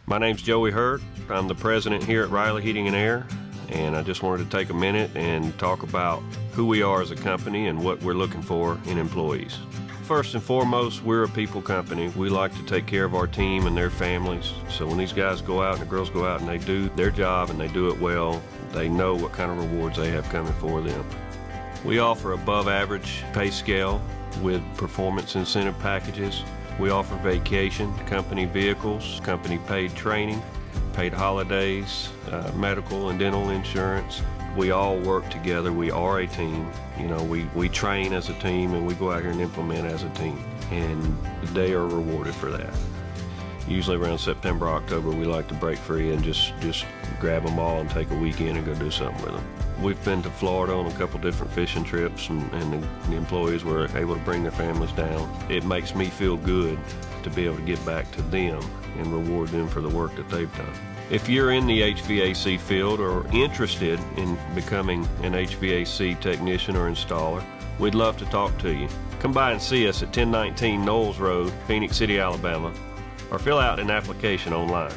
My name's Joey Hurt. I'm the president here at Riley Heating and Air, and I just wanted to take a minute and talk about who we are as a company and what we're looking for in employees. First and foremost, we're a people company. We like to take care of our team and their families. So when these guys go out and the girls go out and they do their job and they do it well, they know what kind of rewards they have coming for them. We offer above average pay scale with performance incentive packages. We offer vacation, company vehicles, company paid training, paid holidays, medical and dental insurance. We all work together. We are a team. You know, we train as a team and we go out here and implement as a team. And they are rewarded for that. Usually around September, October, we like to break free and just grab them all and take a weekend and go do something with them. We've been to Florida on a couple different fishing trips, and the employees were able to bring their families down. It makes me feel good to be able to get back to them and reward them for the work that they've done. If you're in the HVAC field or interested in becoming an HVAC technician or installer, we'd love to talk to you. Come by and see us at 1019 Knowles Road, Phenix City, Alabama, or fill out an application online.